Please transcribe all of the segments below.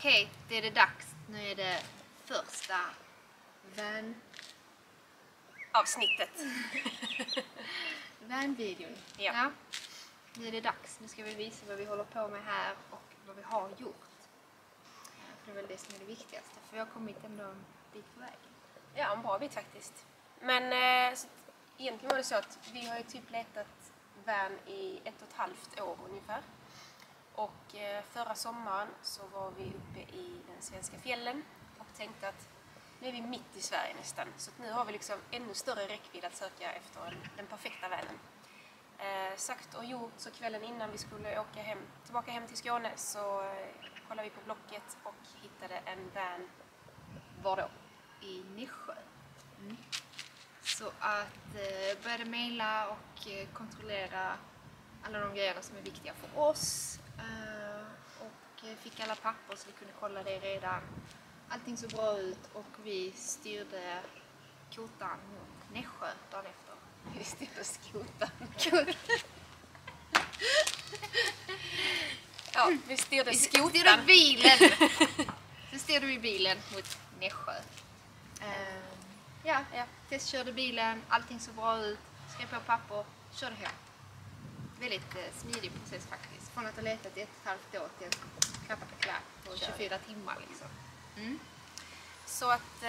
Okej, det är det dags. Nu är det första avsnittet. Van-videon. Ja. Nu är det dags. Nu ska vi visa vad vi håller på med här och vad vi har gjort. För det är väl det som är det viktigaste. För vi har kommit ändå en bit på vägen. Ja, en bra bit faktiskt. Men så, egentligen var det så att vi har ju typ letat van i 1,5 år ungefär. Och förra sommaren så var vi uppe i den svenska fjällen och tänkte att nu är vi mitt i Sverige nästan. Så att nu har vi liksom ännu större räckvidd att söka efter den perfekta vanen. Sagt och gjort, så kvällen innan vi skulle åka tillbaka hem till Skåne så kollade vi på Blocket och hittade en van. Var då? I Nässjö. Så att började mejla och kontrollera alla de grejerna som är viktiga för oss. Och fick alla papper så vi kunde kolla det redan. Allting såg bra ut och vi styrde kotan mot Nässjö dagen efter. Vi styrde skotan. Ja, vi styrde skotan. Vi styrde bilen. Så styrde vi bilen mot Nässjö. Ja, testkörde bilen, allting såg bra ut, skrev på papper, körde hem. Väldigt smidig process faktiskt. Från att ha letat i 1,5 år till klappat och klart på 24 timmar liksom. Så att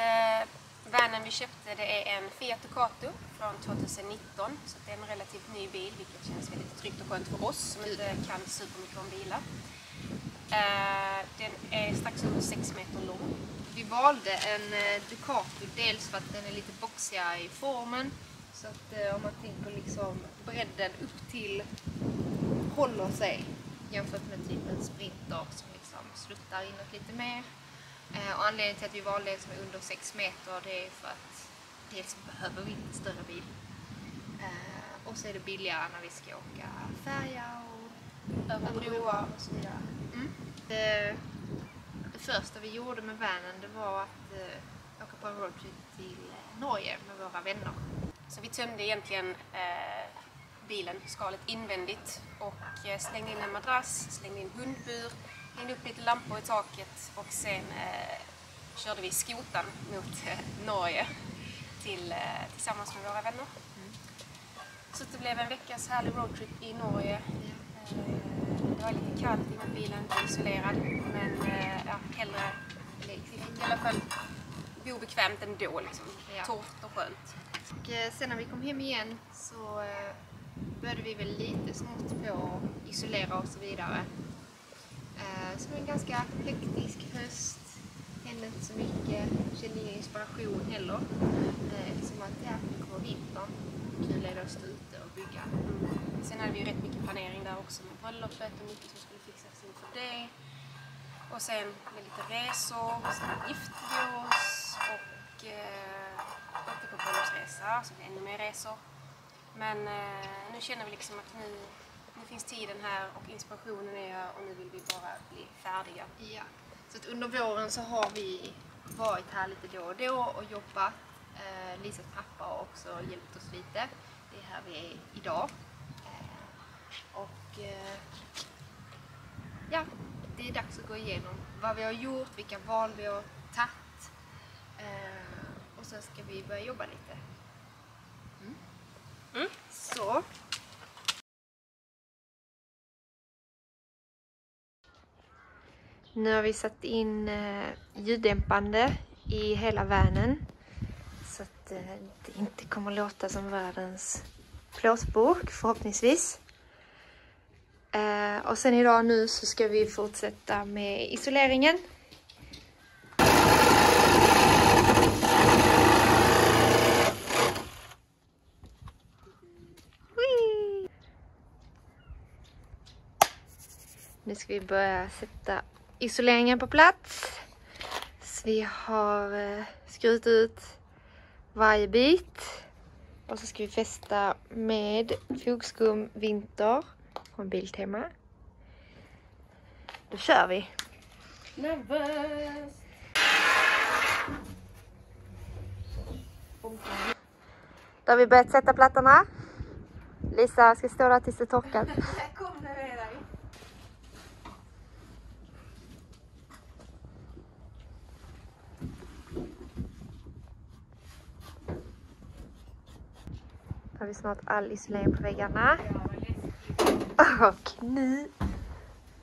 vanen vi köpte, det är en Fiat Ducato från 2019. Så det är en relativt ny bil, vilket känns väldigt tryggt och skönt för oss som inte kan supermycket om bilar. Den är strax under 6 meter lång. Vi valde en Ducato dels för att den är lite boxigare i formen. Så att om man tänker liksom bredden upp till håller sig jämfört med typ en Sprinter som liksom sluttar inåt lite mer. Och anledningen till att vi valde en som är under 6 meter, det är för att dels behöver vi inte större bil. Och så är det billigare när vi ska åka färja och över broar och så vidare. Det första vi gjorde med vanen, det var att åka på en roadtrip till Norge med våra vänner. Så vi tömde egentligen bilen, skalet invändigt och slängde in en madrass, slängde in hundbur, hängde upp lite lampor i taket och sen körde vi skotan mot Norge tillsammans med våra vänner. Så det blev en veckas härlig roadtrip i Norge. Det var lite kallt innan bilen var isolerad, men hellre vi fick i alla fall bo bekvämt ändå, liksom. Torrt och skönt. Och sen när vi kom hem igen så började vi väl lite smått på att isolera och så vidare. Så det var en ganska hektisk höst, hände inte så mycket, kände ingen inspiration heller. Eftersom att det kommer vintern, kul är det att stå ute och bygga. Sen hade vi ju rätt mycket planering där också med bröllopet och mycket som skulle fixas inför det. Och sen med lite resor, och sen gifte vi oss och åkte på bröllopsresa, så det ännu mer resor. Men nu känner vi liksom att nu finns tiden här och inspirationen är här och nu vill vi bara bli färdiga. Ja, så att under våren så har vi varit här lite då och då och jobbat. Lisas pappa har också hjälpt oss lite. Det är här vi är idag. Och ja, det är dags att gå igenom vad vi har gjort, vilka val vi har tagit. Och sen ska vi börja jobba lite. Så. Nu har vi satt in ljuddämpande i hela vanen. Så att det inte kommer låta som världens plåtburk förhoppningsvis. Och sen idag nu så ska vi fortsätta med isoleringen. Nu ska vi börja sätta isoleringen på plats. Så vi har skurit ut varje bit. Och så ska vi fästa med fogskum vinter från Biltema. Då kör vi. Nervös! Då har vi börjat sätta plattorna. Lisa ska stå där tills det torkat. Kom nu med dig. har vi snart all isolering på väggarna. Och nu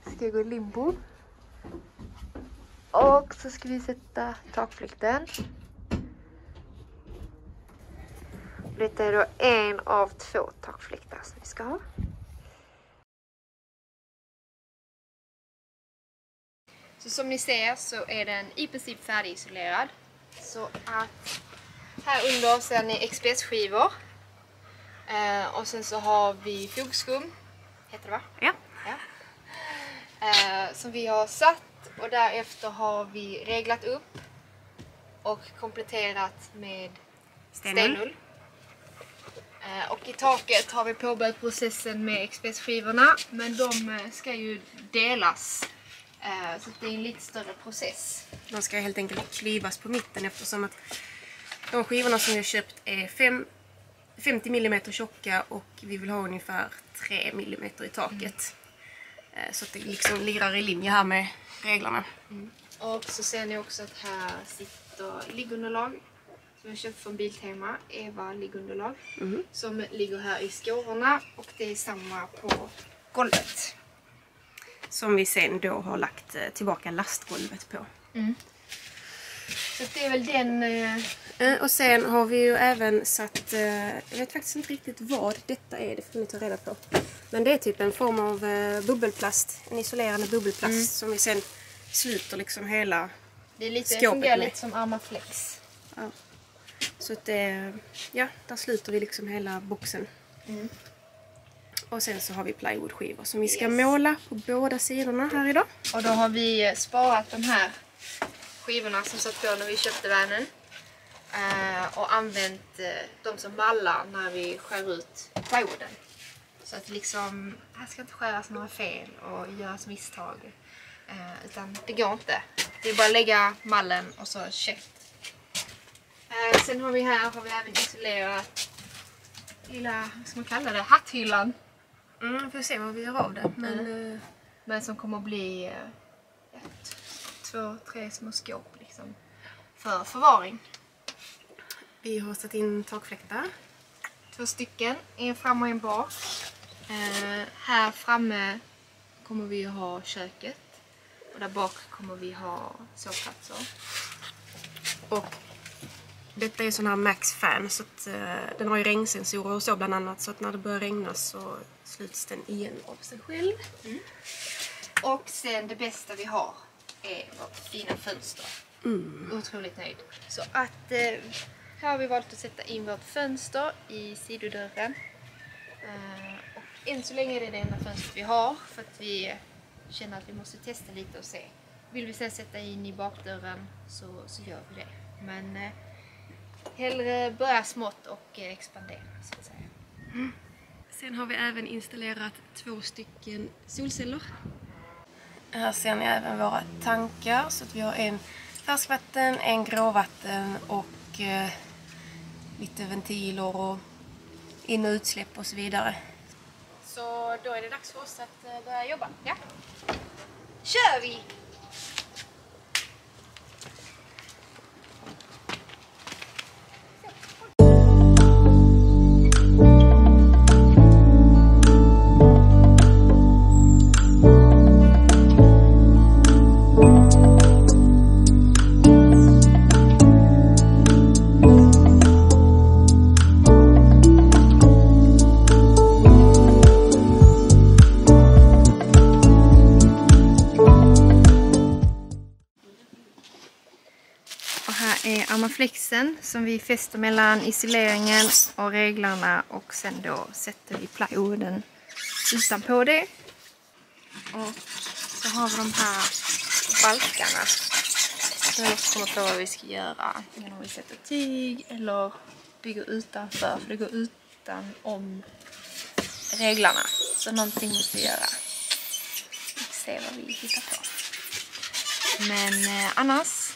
ska jag gå limbo. Och så ska vi sätta takflykten. Detta är då en av 2 takfläktar som vi ska ha. Så som ni ser så är den i princip färdigisolerad. Så att här under ser ni XPS-skivor. Och sen så har vi fogskum. Heter det va? Ja. Som vi har satt. Och därefter har vi reglat upp. Och kompletterat med stenull. Och i taket har vi påbörjat processen med XPS-skivorna. Men de ska ju delas. Så det är en lite större process. De ska helt enkelt klyvas på mitten eftersom att de skivorna som vi har köpt är 50 mm tjocka och vi vill ha ungefär 3 mm i taket. Så att det liksom lirar i linje här med reglerna. Och så ser ni också att här sitter liggunderlag som jag köpt från Biltema, Eva liggunderlag, som ligger här i skårorna och det är samma på golvet. Som vi sen då har lagt tillbaka lastgolvet på. Så det är väl den... Och sen har vi ju även satt, jag vet faktiskt inte riktigt vad detta är, det får ni ta reda på. Men det är typ en form av bubbelplast, en isolerande bubbelplast som vi sen sluter liksom hela det är lite, skåpet fungerar med. lite som Armaflex. Ja. Så att det, ja, där sluter vi liksom hela boxen. Och sen så har vi plywoodskivor som vi ska måla på båda sidorna här idag. Och då har vi sparat de här skivorna som satt på när vi köpte vanen. Och använt dem som mallar när vi skär ut plywooden. Så att liksom, här ska inte skäras några fel och göras misstag. Utan det går inte. Det är bara att lägga mallen och så check. Sen har vi här även isolerat lilla, vad ska man kalla det, hatthyllan. Vi får se vad vi gör av det. Men som kommer att bli 2-3 små skåp liksom, för förvaring. Vi har satt in takfläktar. 2 stycken, en fram och en bak. Här framme kommer vi ha köket. Och där bak kommer vi ha sovplatser. Och detta är sån här Max fan så att den har ju regnsensorer och så bland annat. Så att när det börjar regna så sluts den igen av sig själv. Och sen det bästa vi har är vårt fina fönster. Otroligt nöjd. Så att här har vi valt att sätta in vårt fönster i sidodörren. Och än så länge är det det enda fönstret vi har för att vi känner att vi måste testa lite och se. Vill vi sen sätta in i bakdörren så gör vi det. Men hellre börja smått och expandera så att säga. Sen har vi även installerat 2 stycken solceller. Här ser ni även våra tankar så att vi har en färskvatten, en gråvatten och lite ventiler och in- och utsläpp och så vidare. Så då är det dags för oss att börja jobba. Ja. Kör vi! Armaflexen som vi fäster mellan isoleringen och reglarna och sen då sätter vi plywooden utanpå det. Och så har vi de här balkarna. Så jag kommer på vad vi ska göra. Antingen om vi sätter tyg eller bygger utanför för det går utom reglarna. Så någonting måste vi göra. Vi får se vad vi hittar på. Men annars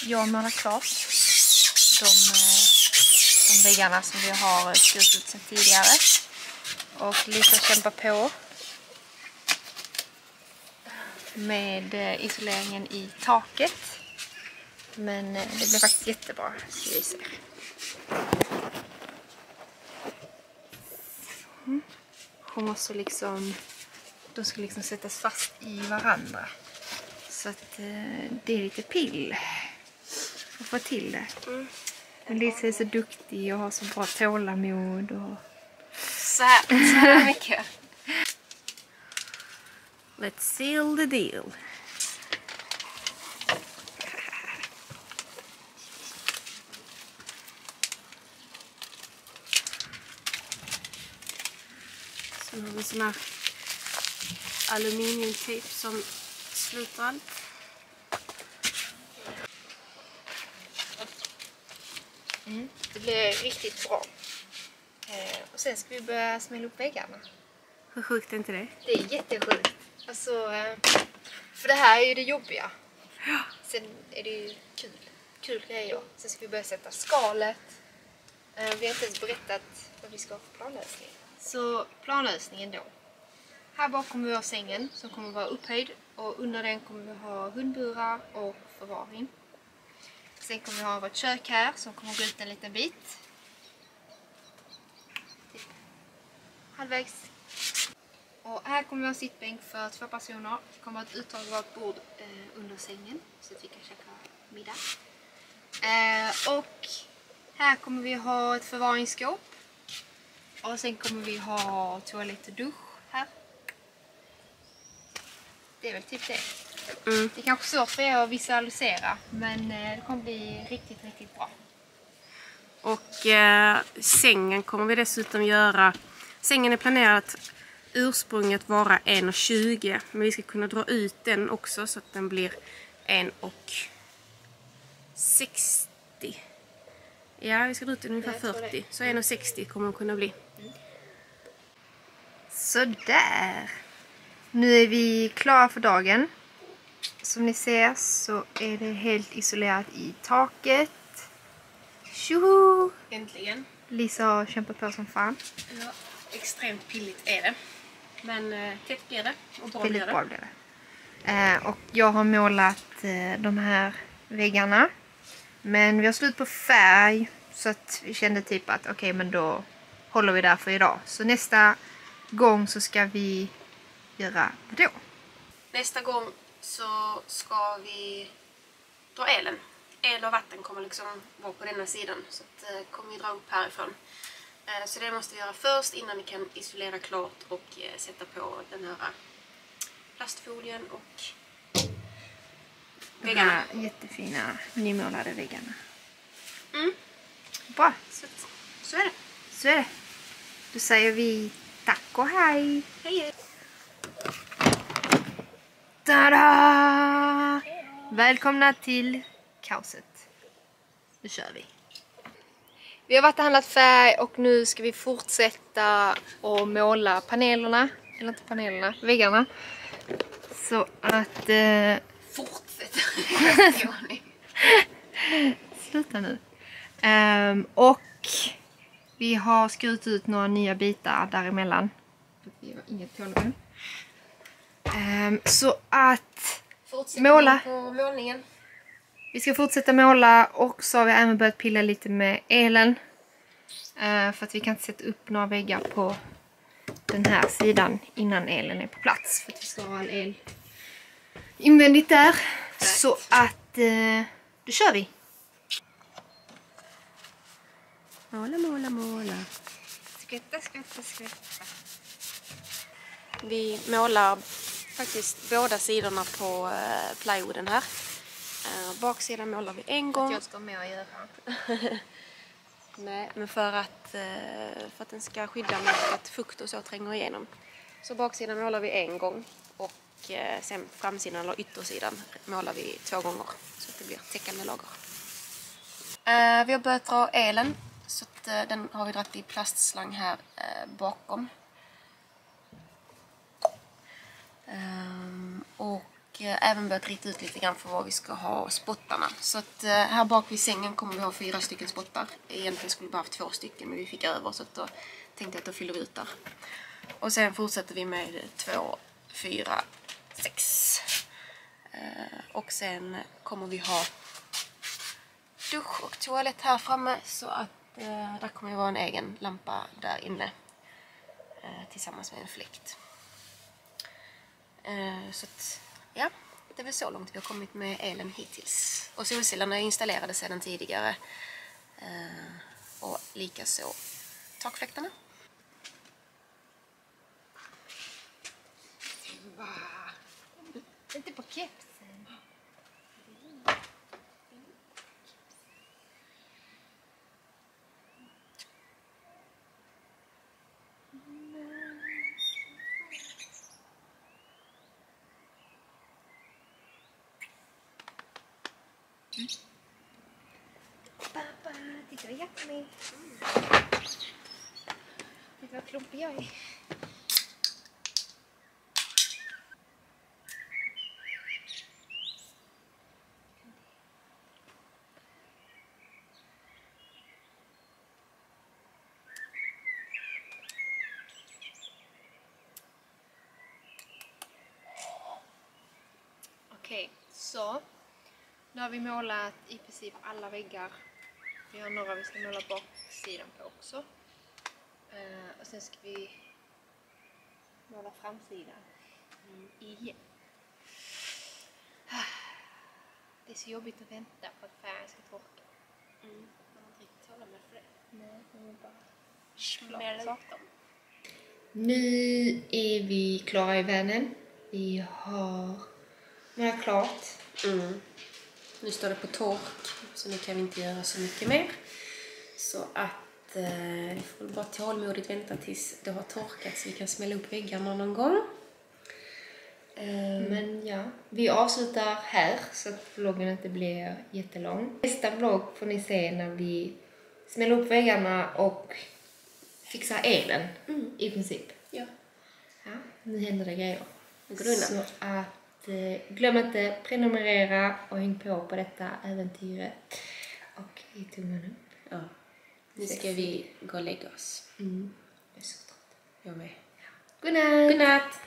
jag målar klart de väggarna som vi har skurit ut sedan tidigare. Och Lisa kämpar på med isoleringen i taket. Men det blir faktiskt jättebra, ska vi se. måste liksom, de ska liksom sättas fast i varandra. Så att det är lite pill att få till det. Men Lisa är så duktig och har så bra tålamod. Och... Så här mycket. Let's seal the deal. Så har vi sån här aluminiumtejp som sluter allt. Det blir riktigt bra. Och sen ska vi börja smälla upp väggarna. Hur sjukt är inte det? Det är jättesjukt. Alltså, för det här är ju det jobbiga. Sen är det ju kul grejer. Sen ska vi börja sätta skalet. Vi har inte ens berättat vad vi ska ha för planlösning. Så planlösningen då. Här bakom vi har sängen som kommer vara upphöjd. Och under den kommer vi ha hundburar och förvaring. Sen kommer vi ha vårt kök här som kommer gå ut en liten bit. Halvvägs. Och här kommer vi ha sittbänk för 2 personer. Det kommer ett uttagbart bord under sängen så att vi kan käka middag. Och här kommer vi ha ett förvaringsskåp. Och sen kommer vi ha toalett och dusch här. Det är väl typ det. Det är kanske svårt för er att visualisera, men det kommer bli riktigt, riktigt bra. Och sängen kommer vi dessutom göra. Sängen är planerat ursprunget vara 1,20, men vi ska kunna dra ut den också så att den blir 1,60. Ja, vi ska dra ut den ungefär 40. Så 1,60 kommer den kunna bli. Så där. Nu är vi klara för dagen. Som ni ser så är det helt isolerat i taket. Tjoho! Äntligen. Lisa har kämpat på som fan. Ja, extremt pilligt är det. Men tätt blir det och bra Väldigt blir det. bra blir det. Och jag har målat de här väggarna. Men vi har slut på färg. Så att vi kände typ att okej, men då håller vi där för idag. Så nästa gång så ska vi göra vad då? Nästa gång så ska vi dra elen. El och vatten kommer liksom vara på denna sidan. Så att, kommer vi dra upp härifrån. Så det måste vi göra först innan vi kan isolera klart och sätta på den här plastfolien och väggarna. De här jättefina nymålade väggarna. Mm. Bra, Så är det. så är det. Då säger vi tack och hej. Hej! Tada! Välkomna till kaoset. Nu kör vi. Vi har varit och handlat färg och nu ska vi fortsätta att måla panelerna. Eller inte panelerna, väggarna. Så att... Fortsätt! Sluta nu. Och vi har skurit ut några nya bitar däremellan. Vi har inget tålamod. Så att måla. På målningen. Vi ska fortsätta måla och så har vi även börjat pilla lite med elen. För att vi kan inte sätta upp några väggar på den här sidan innan elen är på plats. För att vi ska ha all el invändigt där. Så att då kör vi. Måla, måla, måla. Skvätta, skvätta, skvätta. Vi målar faktiskt båda sidorna på plywooden här. Baksidan målar vi en gång. Jag ska med och göra. Nej, men för att den ska skydda mot att fukt och så tränger igenom. Så baksidan målar vi en gång och sen framsidan eller yttersidan målar vi 2 gånger. Så att det blir täckande lager. Vi har börjat dra elen. Så att, den har vi dratt i plastslang här bakom. Och även börjat rita ut lite grann för vad vi ska ha spottarna. Så att här bak vid sängen kommer vi ha 4 stycken spottar. Egentligen skulle vi bara ha 2 stycken, men vi fick över så att då tänkte jag att då fyller vi ut där. Och sen fortsätter vi med 2, 4, 6. Och sen kommer vi ha dusch och toalett här framme så att där kommer det vara en egen lampa där inne. tillsammans med en fläkt. Så att, ja, det är väl så långt vi har kommit med elen hittills. Och solcellerna är installerade sedan tidigare. Och likaså takfläktarna. Inte på kepsen. Pappa, titta vad jättemycket. Titta vad klumpig jag är. Okej, så nu har vi målat i princip alla väggar. Vi har några vi ska måla baksidan på också. Och sen ska vi måla framsidan igen. Det är så jobbigt att vänta på att färgen ska torka. Man har inte riktigt hålla med för det. Nej, man vill bara Smälla upp dem. Nu är vi klara i vanen. Vi har målat klart. Nu står det på tork, så nu kan vi inte göra så mycket mer. Så att vi får bara tålmodigt vänta tills det har torkat så vi kan smälla upp väggarna någon gång. Men ja, vi avslutar här så att vloggen inte blir jättelång. Nästa vlogg får ni se när vi smäller upp väggarna och fixar elen i princip. Ja. Ja, nu händer det grejer. Så att glöm inte prenumerera och häng på detta äventyret. Och ge tummen upp. Ja. Nu ska vi gå och lägga oss. Jag är så trött. Jag med. Godnatt! Godnatt!